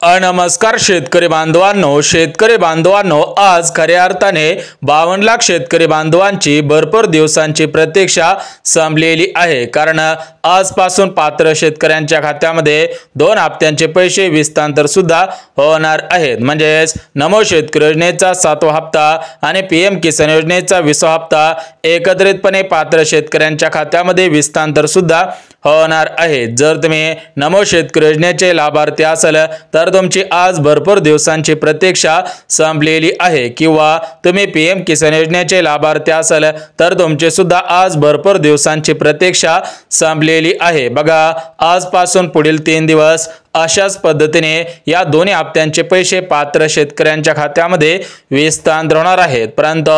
नमस्कार शेतकरी बांधवांनो, आज खऱ्या अर्थाने 52 लाख शेतकरी बांधवांची भरपूर दिवसांची प्रतीक्षा संपलेली आहे। कारण आजपासून पात्र शेतकऱ्यांच्या खात्यामध्ये 2 हप्त्यांचे पैसे विस्तांतर सुद्धा होणार आहेत। म्हणजेच नमो शेतकरी योजनेचा 7वा हप्ता आणि पीएम किसान योजनेचा 20वा हप्ता एकत्रितपणे पात्र शेतकऱ्यांच्या खात्यामध्ये विस्तांतर सुद्धा होणार आहे। जर तुम्ही नमो शेतकरी योजनेचे लाभार्थी असाल तर तुमची आज भरपूर दिवसांची प्रतीक्षा संपलेली आहे, किंवा तुम्ही पीएम किसान योजनेचे लाभार्थी असाल तर तुमची सुद्धा आज भरपूर दिवसांची प्रतीक्षा संपलेली आहे। बघा, आजपासून पुढील 3 दिवस अशाच पद्धतीने या दोन्ही हप्त्यांचे पैसे पात्र शेतकऱ्यांच्या खात्यामध्ये विस्तांतर होणार आहेत। परंतु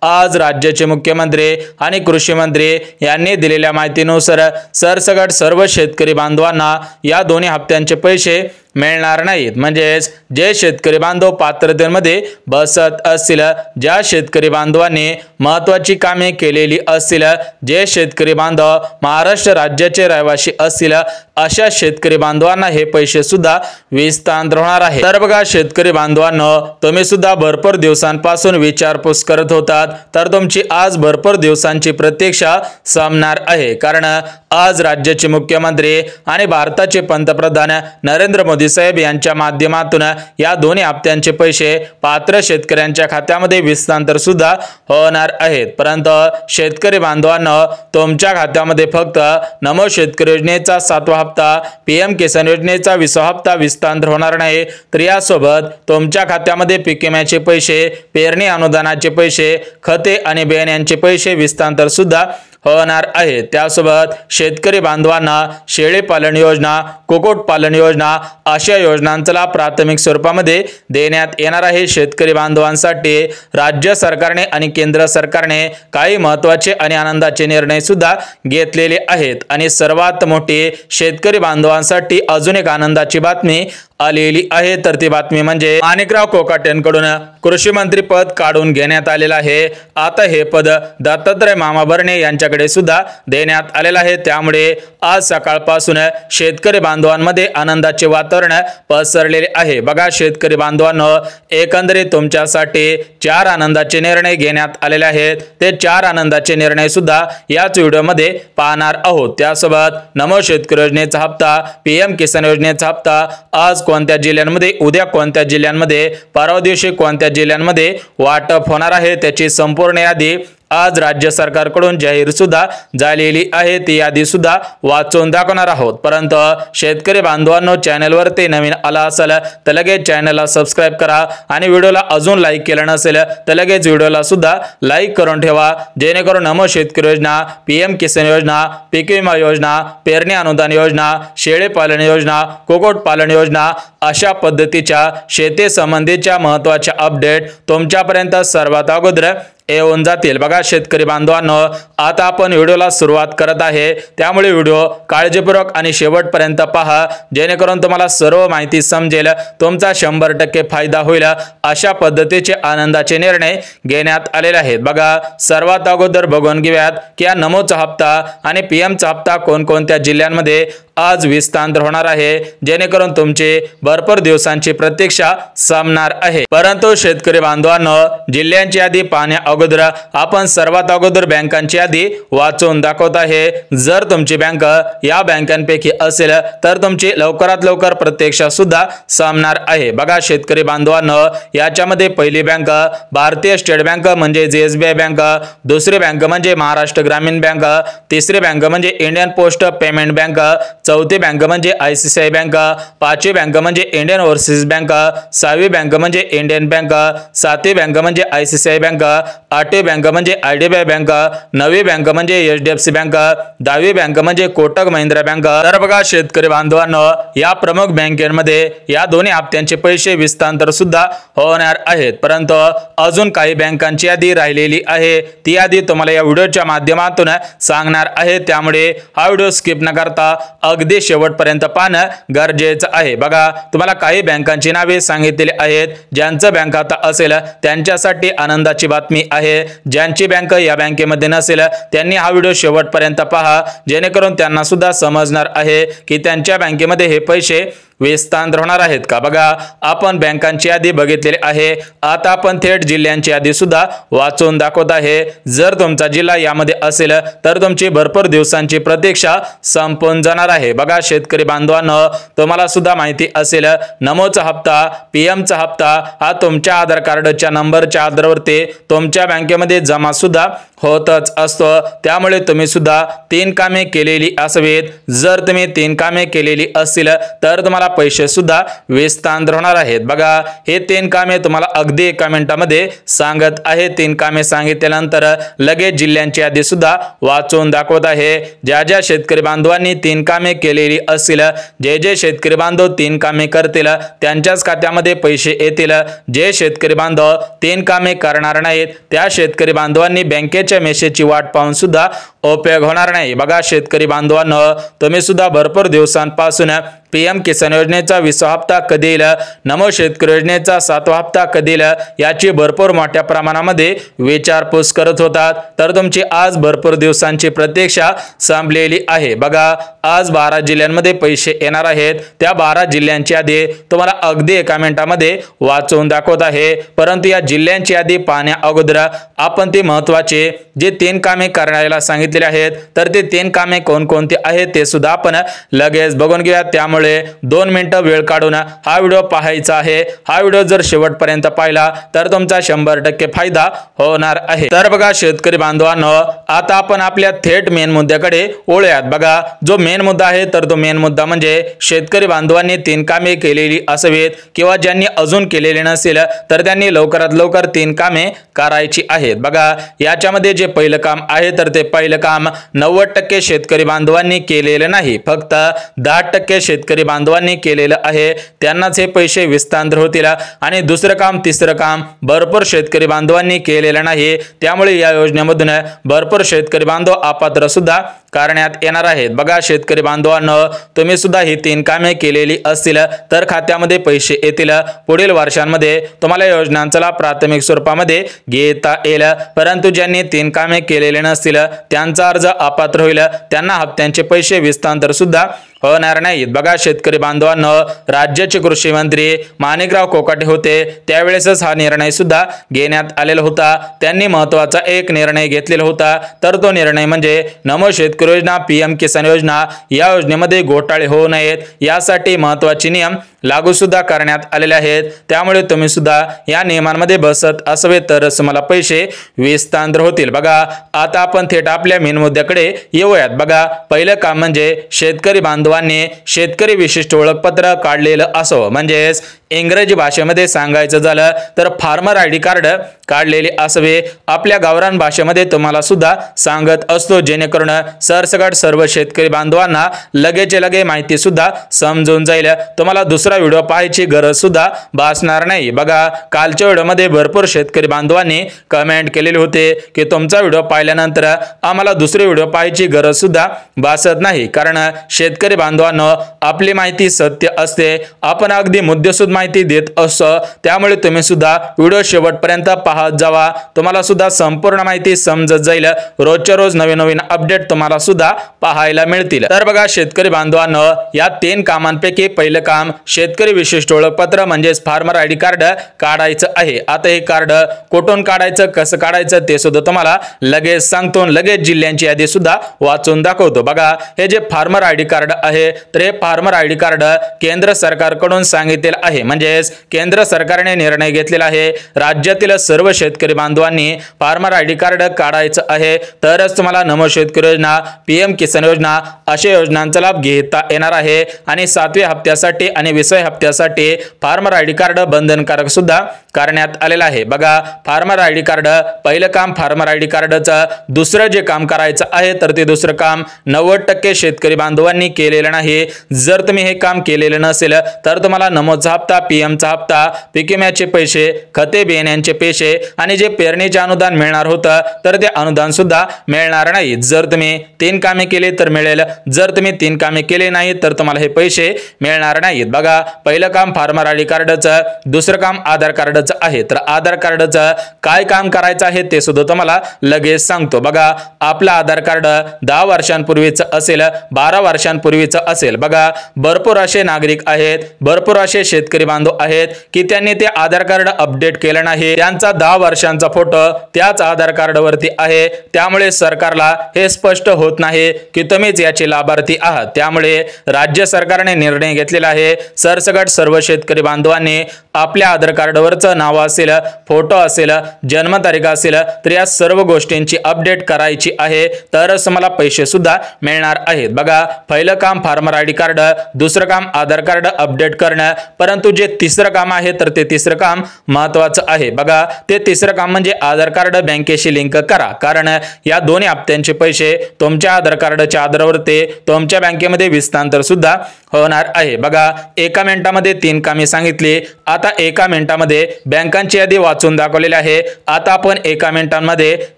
आज राज्याचे मुख्यमंत्री आणि कृषी मंत्री यांनी दिलेल्या माहितीनुसार सरसकट सर्व शेतकरी बांधवांना या दोन्ही हप्त्यांचे पैसे मिळणार नाहीत। म्हणजेच जे शेतकरी बांधव पात्रतेमध्ये बसत असतील, ज्या शेतकरी बांधवांनी महत्त्वाची कामे केलेली असतील, जे शेतकरी बांधव महाराष्ट्र राज्याचे रहिवासी असतील, अशा शेतकरी बांधवांना हे पैसे सुद्धा विस्तांतर होणार आहे। तर बघा शेतकरी बांधवांनो, तुम्ही सुद्धा भरपूर दिवसांपासून विचारपूस करत होतात, तर तुमची आज भरपूर दिवसांची प्रतीक्षा संपणार आहे। कारण आज राज्याचे मुख्यमंत्री आणि भारताचे पंतप्रधान नरेंद्र मोदी साहेब यांच्या माध्यमातून या दोन्ही हप्त्यांचे पैसे पात्र शेतकऱ्यांच्या खात्यामध्ये विस्तांतर सुद्धा होणार आहेत। परंतु शेतकरी बांधवांनो, तुमच्या खात्यामध्ये फक्त नमो शेतकरी योजनेचा 7वा हप्ता, पीएम किसान योजनेचा 20वा हप्ता विस्तांतर होणार नाही, तर यासोबत तुमच्या खात्यामध्ये पीक विम्याचे पैसे, पेरणी अनुदानाचे पैसे, खते आणि बियाण्यांचे पैसे विस्तांतर सुद्धा होणार आहे। त्यासोबत शेतकरी बांधवांना शेळी पालन योजना, कुक्कुट पालन योजना अशा योजनांचा लाभ प्राथमिक स्वरूपामध्ये देण्यात येणार आहे। शेतकरी बांधवांसाठी राज्य सरकारने आणि केंद्र सरकारने काही महत्त्वाचे आणि आनंदाचे निर्णय सुद्धा घेतलेले आहेत। आणि सर्वात मोठी शेतकरी बांधवांसाठी अजून एक आनंदाची बातमी आलेली आहे, तर ती बातमी म्हणजे माणिकराव कोकाटेंकडून कृषी मंत्री पद काढून घेण्यात आलेलं आहे। आता हे पद दत्तात्रय मामा भरणे यांच्याकडे सुद्धा देण्यात आलेलं आहे। त्यामुळे आज सकाळपासून शेतकरी बांधवांमध्ये आनंदाचे वातावरण पसरलेले आहे। बघा शेतकरी बांधवांनो, एकंदरीत तुमच्यासाठी 4 आनंदाचे निर्णय घेण्यात आलेले आहेत। ते 4 आनंदाचे निर्णय सुद्धा याच व्हिडिओमध्ये पाहणार आहोत। त्यासोबत नमो शेतकरी योजनेचा हप्ता, पीएम किसान योजनेचा हप्ता आज कोणत्या जिल्ह्यांमध्ये, उद्या कोणत्या जिल्ह्यांमध्ये, परवा दिवशी कोणत्या जिल्ह्यांमध्ये वाटप होणार आहे, त्याची संपूर्ण यादी आज राज्य सरकारकडून जाहीर सुद्धा झालेली आहे। ती यादी सुद्धा वाचून दाखवणार आहोत। परंतु शेतकरी बांधवांनो, चॅनलवरती नवीन आला असेल तर लगेच चॅनलला सबस्क्राइब करा आणि व्हिडिओला अजून लाईक केलं नसेल तर लगेच व्हिडिओला सुद्धा लाईक करून ठेवा, जेणेकरून नमो शेतकरी योजना, पीएम किसान योजना, पीक विमा योजना, पेरणी अनुदान योजना, शेळी पालन योजना, कुक्कुट पालन योजना अशा पद्धतीच्या शेती संबंधीच्या महत्त्वाच्या अपडेट तुमच्यापर्यंत सर्वात अगोदर येऊन जातील। बघा शेतकरी बांधवांनो, आता आपण व्हिडिओला सुरुवात करत आहे, त्यामुळे व्हिडिओ काळजीपूर्वक आणि शेवटपर्यंत पहा, जेणेकरून तुम्हाला सर्व माहिती समजेल, तुमचा 100% फायदा होईल अशा पद्धतीचे आनंदाचे निर्णय घेण्यात आलेले आहेत। बघा सर्वात अगोदर बघून घेऊयात की या नमोचा हप्ता आणि पीएमचा हप्ता कोणकोणत्या जिल्ह्यांमध्ये आज विस्तांतर होणार आहे, जेणेकरून तुमची भरपूर दिवसांची प्रतीक्षा संपणार आहे। परंतु शेतकरी बांधवांनो, जिल्ह्यांची यादी पाहण्या अगोदर आपण सर्वात अगोदर बँकांची यादी वाचून दाखवत आहे। जर तुमची बँक या बँकांपैकी असेल तर तुमची लवकरात लवकर प्रतीक्षा सुद्धा संपणार आहे। बघा शेतकरी बांधवांनो, याच्यामध्ये पहिली बँक भारतीय स्टेट बँक म्हणजे एसबीआय बँक, दुसरी बँक म्हणजे महाराष्ट्र ग्रामीण बँक, तिसरी बँक म्हणजे इंडियन पोस्ट पेमेंट बँक, चौथी बँक म्हणजे आयसीआयसीआय बँक, पाचवी बँक म्हणजे इंडियन ओव्हरसीज बँक, सहावी बँक म्हणजे इंडियन बँक, सातवी बँक म्हणजे आयसीआयसीआय बँक, आठवी बँक म्हणजे आयडीबीआय बँक, नववी बँक म्हणजे एचडीएफसी बँक, 10वी बँक म्हणजे कोटक महिंद्रा बँक। तर बघा शेतकरी बांधवांनो, या प्रमुख बँकेमध्ये या दोन्ही हप्त्यांचे पैसे विस्तांतर सुद्धा होणार आहेत। परंतु अजून काही बँकांची यादी राहिलेली आहे, ती यादी तुम्हाला या व्हिडिओच्या माध्यमातून सांगणार आहे। त्यामुळे हा व्हिडिओ स्किप न करता अगदी शेवटपर्यंत पाहणं गरजेचं आहे। बघा तुम्हाला काही बँकांची नावे सांगितलेली आहेत, ज्यांचं बँक खाता असेल त्यांच्यासाठी आनंदाची बातमी आहे। ज्यांची बँक या बँकेमध्ये नसेल त्यांनी हा व्हिडिओ शेवटपर्यंत पहा, जेणेकरून त्यांना सुद्धा समजणार आहे की त्यांच्या बँकेमध्ये हे पैसे विस्तार होणार आहेत का? बघा, आपण बँकांची यादी बघितलेली आहे. आता आपण थेट जिल्ह्यांची यादी सुद्धा वाचून दाखवत आहे. जर तुमचा जिल्हा यामध्ये असेल तर तुमची भरपूर दिवसांची प्रतीक्षा संपून जाणार आहे. बघा शेतकरी बांधवांनो, तुम्हाला सुद्धा माहिती असेल, नमोचा हप्ता, पीएमचा हप्ता हा तुमच्या आधार कार्डच्या नंबरच्या आधारावरती तुमच्या बँकेमध्ये जमा सुद्धा होतच असतो. त्यामुळे तुम्ही सुद्धा 3 कामे केलेली असावीत. जर तुम्ही 3 कामे केलेली असतील तर तुम्हाला पैसे सुद्धा विस्तार होणार आहेत. बघा, हे 3 कामे तुम्हाला अगदी एका मिनिटामध्ये सांगत आहे. 3 कामे सांगितल्यानंतर लगेच जिल्ह्यांची यादी सुद्धा वाचून दाखवत आहे. ज्या ज्या शेतकरी बांधवांनी 3 कामे केलेली असतील, जे शेतकरी बांधव 3 कामे करतील त्यांच्याच खात्यामध्ये पैसे येतील. जे शेतकरी बांधव 3 कामे करणार नाहीत त्या शेतकरी बांधवांनी बँकेच्या मेसेजची वाट पाहून सुद्धा उपयोग होणार नाही. बघा शेतकरी बांधवांनो, तुम्ही सुद्धा भरपूर दिवसांपासून पीएम किसान योजनेचा 20वा हप्ता कधी येईल, नमो शेतकरी योजनेचा 7वा हप्ता कधी येईल याची भरपूर मोठ्या प्रमाणामध्ये विचारपूस करत होतात. तर तुमची आज भरपूर दिवसांची प्रतीक्षा संपलेली आहे. बघा, आज 12 जिल्ह्यांमध्ये पैसे येणार आहेत. त्या 12 जिल्ह्यांची यादी तुम्हाला अगदी एका मिनिटामध्ये वाचून दाखवत आहे. परंतु या जिल्ह्यांची यादी पाहण्या अगोदर आपण ती महत्त्वाचे जे 3 कामे करायला सांगितलेले आहेत तर ते 3 कामे कोणकोणती आहेत ते सुद्धा आपण लगेच बघून घेऊया. त्यामुळे 2 मिनिटं वेळ काढून हा व्हिडिओ पाहायचा आहे. हा व्हिडिओ जर शेवटपर्यंत पाहिला तर तुमचा 100% फायदा होणार आहे. तर बघा शेतकरी बांधवांनो, आता आपण आपल्या थेट मेन मुद्द्याकडे वळूयात. बघा, जो मेन मुद्दा आहे तर तो मेन मुद्दा म्हणजे शेतकरी बांधवांनी 3 कामे केलेली असावीत किंवा ज्यांनी अजून केलेले नसेल तर त्यांनी लवकरात लवकर 3 कामे करायची आहेत. बघा, याच्यामध्ये जे पहिलं काम आहे तर ते पहिलं काम 90% शेतकरी बांधवांनी केलेलं नाही, फक्त 10% शेतकरी बांधवांनी केलेलं आहे. त्यांनाच हे पैसे विस्तार होतील. आणि दुसरं काम, तिसरं काम भरपूर शेतकरी बांधवांनी केलेलं नाही. त्यामुळे या योजनेमधून भरपूर शेतकरी बांधव अपात्र सुद्धा करण्यात येणार आहेत. बघा शेतकरी बांधवांनो, तुम्ही सुद्धा ही 3 कामे केलेली असतील तर खात्यामध्ये पैसे येतील. पुढील वर्षांमध्ये तुम्हाला योजनांचा लाभ प्राथमिक स्वरूपामध्ये घेता येईल. परंतु ज्यांनी 3 कामे केलेले नसतील त्यांचा अर्ज अपात्र होईल. त्यांना हप्त्यांचे पैसे विस्तार सुद्धा होणार नाहीत. बघा शेतकरी बांधवांनो, राज्याचे कृषी मंत्री माणिकराव कोकाटे होते त्यावेळेसच हा निर्णय सुद्धा घेण्यात आलेला होता. त्यांनी महत्त्वाचा एक निर्णय घेतलेला होता. तर तो निर्णय म्हणजे नमो शेतकरी योजना, पीएम किसान योजना या योजनेमध्ये घोटाळे होऊ नयेत यासाठी महत्त्वाचे नियम लागू सुद्धा करण्यात आलेले आहेत. त्यामुळे तुम्ही सुद्धा या नियमांमध्ये बसत असावे तरच तुम्हाला पैसे विस्तार होतील. बघा, आता आपण थेट आपल्या मेन मुद्द्याकडे येऊयात. बघा, पहिलं काम म्हणजे शेतकरी बांधवांनी शेतकरी विशिष्ट ओळखपत्र काढलेलं असावं. म्हणजेच इंग्रजी भाषेमध्ये सांगायचं झालं तर फार्मर आयडी कार्ड काढलेले असावे. आपल्या गावरान भाषेमध्ये तुम्हाला सुद्धा सांगत असतो जेणेकरून सरसकट सर्व शेतकरी बांधवांना लगेच माहिती सुद्धा समजून जाईल. तुम्हाला दुसरा व्हिडिओ पाहायची गरज सुद्धा भासणार नाही. बघा, कालच्या व्हिडिओमध्ये भरपूर शेतकरी बांधवांनी कमेंट केलेले होते की तुमचा व्हिडिओ पाहिल्यानंतर आम्हाला दुसरे व्हिडिओ पाहायची गरज सुद्धा भासत नाही. कारण शेतकरी बांधवांनो, आपली माहिती सत्य असते. आपण अगदी मुद्देसूद माहिती देत असतो. त्यामुळे तुम्ही सुद्धा व्हिडिओ शेवटपर्यंत पाहत जावा. तुम्हाला सुद्धा संपूर्ण माहिती समजत जाईल. रोजच्या रोज नवीन अपडेट तुम्हाला सुद्धा पाहायला मिळतील. तर बघा शेतकरी बांधवांनो, या 3 कामांपैकी पहिलं काम शेतकरी विशिष्ट ओळखपत्र म्हणजेच फार्मर आयडी कार्ड काढायचं आहे. आता हे कार्ड कुठून काढायचं, कसं काढायचं ते सुद्धा तुम्हाला लगेच सांगतो. लगेच जिल्ह्यांची यादी सुद्धा वाचून दाखवतो. बघा, हे जे फार्मर आयडी कार्ड आहे तर हे फार्मर आयडी कार्ड केंद्र सरकारकडून सांगितलेलं आहे. म्हणजेच केंद्र सरकारने निर्णय घेतलेला आहे राज्यातील सर्व शेतकरी बांधवांनी फार्मर आयडी कार्ड काढायचं आहे. तरच तुम्हाला नमो शेतकरी योजना, पीएम किसान योजना अशा योजनांचा लाभ घेता येणार आहे. आणि 7व्या हप्त्यासाठी आणि 20व्या हप्त्यासाठी फार्मर आयडी कार्ड बंधनकारक सुद्धा करण्यात आलेलं आहे. बघा, फार्मर आयडी कार्ड पहिलं काम फार्मर आयडी कार्डचं. दुसरं जे काम करायचं आहे तर ते दुसरं काम 90% शेतकरी बांधवांनी केलेलं नाही. जर तुम्ही हे काम केलेलं नसेल तर तुम्हाला नमोचा हप्ता, पीएमचा हप्ता, पीक विम्याचे पैसे, खते बियाण्यांचे पैसे आणि जे पेरणीचे अनुदान मिळणार होतं तर ते अनुदान सुद्धा मिळणार नाही. जर तुम्ही 3 कामे केले तर मिळेल. जर तुम्ही 3 कामे केले नाही तर तुम्हाला हे पैसे मिळणार नाहीत. बघा, बघा, पहिलं काम फार्मर आयडी कार्डचं, दुसरं काम आधार कार्डचं आहे. तर आधार कार्डचं काय काम करायचं आहे ते सुद्धा तुम्हाला लगेच सांगतो. बघा, आपलं आधार कार्ड 10 वर्षांपूर्वीचं असेल, 12 वर्षांपूर्वीचं असेल. बघा, भरपूर असे नागरिक आहेत, भरपूर असे शेतकरी बांधव आहेत की त्यांनी ते आधार कार्ड अपडेट केलं नाही. त्यांचा 10 वर्षांचा फोटो त्याच आधार कार्डवरती आहे. त्यामुळे सरकारला हे स्पष्ट होत नाही की तुम्हीच याचे लाभार्थी आहात. त्यामुळे राज्य सरकारने निर्णय घेतलेला आहे, सरसकट सर्व शेतकरी बांधवांनी आपल्या आधार कार्डवरचं नाव असेल, फोटो असेल, जन्मतारीख असेल, तर या सर्व गोष्टींची अपडेट करायची आहे, तरच तुम्हाला पैसे सुद्धा मिळणार आहेत. बघा, पहिलं काम फार्मर आयडी कार्ड, दुसरं काम आधार कार्ड अपडेट करणं, परंतु जे तिसरं काम आहे तर ते तिसरं काम महत्त्वाचं आहे. बघा, ते तिसरं काम म्हणजे आधार कार्ड बँकेशी लिंक करा, कारण या दोन्ही हप्त्यांचे पैसे तुमच्या आधार कार्डच्या आधारावरती तुमच्या बँकेमध्ये विस्तांतर सुद्धा होणार आहे. बघा, एका मिनिटामध्ये 3 कामे सांगितली. आता एका मिनिटामध्ये बँकांची यादी वाचून दाखवलेली आहे. आता आपण एका मिनिटांमध्ये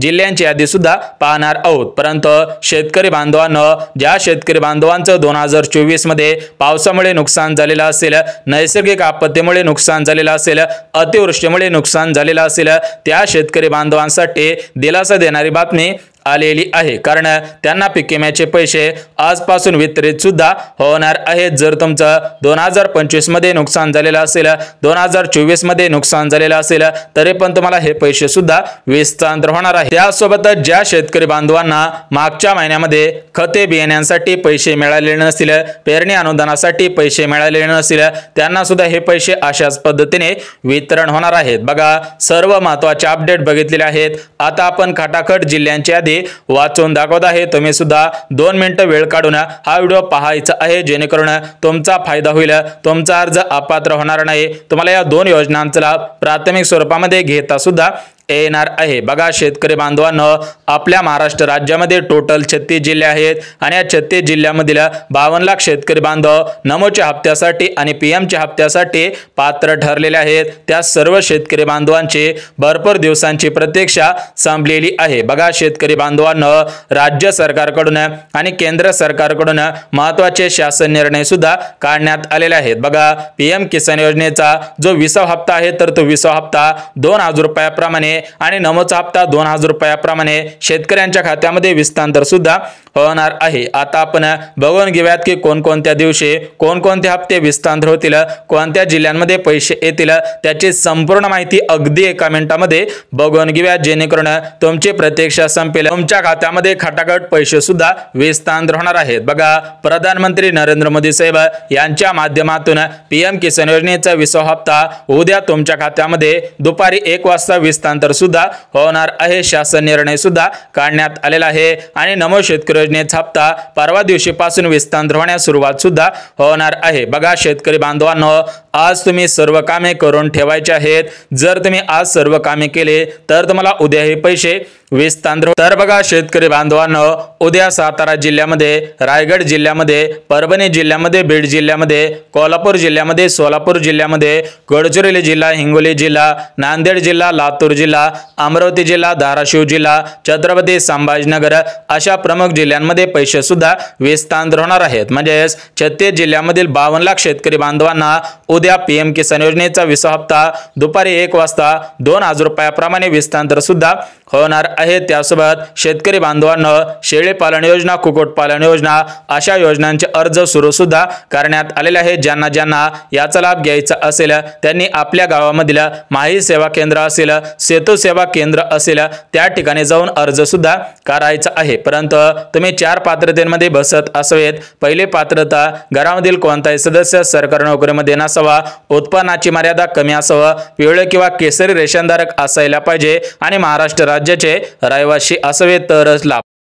जिल्ह्यांची यादी सुद्धा पाहणार आहोत. परंतु शेतकरी बांधवांनो, ज्या शेतकरी बांधवांचं 2024 मध्ये पावसामुळे नुकसान झालेलं असेल, नैसर्गिक आपत्तीमुळे नुकसान झालेलं असेल, अतिवृष्टीमुळे नुकसान झालेलं असेल, त्या शेतकरी बांधवांसाठी दिलासा देणारी बातमी आलेली आहे, कारण त्यांना पीक विम्याचे पैसे आजपासून वितरित सुद्धा होणार आहेत. जर तुमचं 2025 मध्ये नुकसान झालेलं असेल, 2024 मध्ये नुकसान झालेलं असेल, तरी पण तुम्हाला हे पैसे सुद्धा विस्तांतर होणार आहे. त्यासोबतच ज्या शेतकरी बांधवांना मागच्या महिन्यामध्ये खते बियाण्यांसाठी पैसे मिळालेले नसतील, पेरणी अनुदानासाठी पैसे मिळालेले नसतील, त्यांना सुद्धा हे पैसे अशाच पद्धतीने वितरण होणार आहेत. बघा, सर्व महत्त्वाचे अपडेट बघितलेले आहेत. आता आपण खटाखट जिल्ह्यांची यादी वाचून दाखवत आहे. तुम्ही सुद्धा 2 मिनिटं वेळ काढून हा व्हिडिओ पाहायचा आहे, जेणेकरून तुमचा फायदा होईल, तुमचा अर्ज अपात्र होणार नाही. तुम्हाला या 2 योजनांचा लाभ प्राथमिक स्वरूपामध्ये घेता सुद्धा येणार आहे. बघा, शेतकरी बांधवांनो, आपल्या महाराष्ट्र राज्यामध्ये टोटल 36 जिल्हे आहेत आणि या 36 जिल्ह्यामधील 52 लाख शेतकरी बांधव नमोच्या हप्त्यासाठी आणि पीएमच्या हप्त्यासाठी पात्र ठरलेले आहेत. त्या सर्व शेतकरी बांधवांची भरपूर दिवसांची प्रतीक्षा संपलेली आहे. बघा, शेतकरी बांधवांनो, राज्य सरकारकडून आणि केंद्र सरकारकडून महत्त्वाचे शासन निर्णय सुद्धा काढण्यात आलेले आहेत. बघा, पीएम किसान योजनेचा जो 20वा हप्ता आहे तर तो 20वा हप्ता 2000 रुपयाप्रमाणे आणि नमोचा हप्ता 2000 रुपयाप्रमाणे शेतकऱ्यांच्या खात्यामध्ये विस्तांतर सुद्धा होणार आहे. आता आपण बघून घेऊयात की कोणकोणत्या दिवशी कोणकोणते हप्ते विस्तांतर होतील, कोणत्या जिल्ह्यांमध्ये पैसे येतील, त्याची संपूर्ण माहिती अगदी एका मिनिटामध्ये बघून घेऊयात, जेणेकरून तुमची प्रतीक्षा संपेल, तुमच्या खात्यामध्ये खटाखट पैसे सुद्धा विस्तांतर होणार आहेत. बघा, प्रधानमंत्री नरेंद्र मोदी साहेब यांच्या माध्यमातून पीएम किसान योजनेचा 20वा हप्ता उद्या तुमच्या खात्यामध्ये दुपारी 1 वाजता विस्तांतर सुद्धा होणार आहे. शासन निर्णय सुद्धा काढण्यात आलेला आहे आणि नमो शेतकरी योजनेचा हप्ता परवा दिवशीपासून विस्तांतर होण्यास सुरुवात सुद्धा होणार आहे. बघा, शेतकरी बांधवांनो, आज तुम्ही सर्व कामे करून ठेवायचे आहेत. जर तुम्ही आज सर्व कामे केले तर तुम्हाला उद्या हे पैसे विस्तांतर. तर बघा, शेतकरी बांधवांनो, उद्या सातारा जिल्ह्यामध्ये, रायगड जिल्ह्यामध्ये, परभणी जिल्ह्यामध्ये, बीड जिल्ह्यामध्ये, कोल्हापूर जिल्ह्यामध्ये, सोलापूर जिल्ह्यामध्ये, गडचिरोली जिल्हा, हिंगोली जिल्हा, नांदेड जिल्हा, लातूर जिल्हा, अमरावती जिल्हा, धाराशिव जिल्हा, छत्रपती संभाजीनगर अशा प्रमुख जिल्ह्यांमध्ये पैसे सुद्धा विस्तांतर होणार आहेत. म्हणजे 36 जिल्ह्यामधील 52 लाख शेतकरी बांधवांना उद्या पीएम किसान योजनेचा 20वा हप्ता दुपारी 1 वाजता 2000 रुपयाप्रमाणे विस्तांतर सुद्धा होणार आहे. त्यासोबत शेतकरी बांधवांना शेळी पालन योजना, कुक्कुट पालन योजना अशा योजनांचे अर्ज सुरू सुद्धा करण्यात आलेले आहेत. ज्यांना ज्यांना याचा लाभ घ्यायचा असेल त्यांनी आपल्या गावामधील माही सेवा केंद्र असेल, सेतू सेवा केंद्र असेल, त्या ठिकाणी जाऊन अर्ज सुद्धा करायचा आहे. परंतु तुम्ही 4 पात्रतेमध्ये बसत असावेत. पहिली पात्रता, घरामधील कोणताही सदस्य सरकारी नोकरीमध्ये नसावा, उत्पन्नाची मर्यादा कमी असावा, पिवळे किंवा केसरी रेशनधारक असायला पाहिजे आणि महाराष्ट्र राज्याचे रहिवासी असावे, तरच लाभ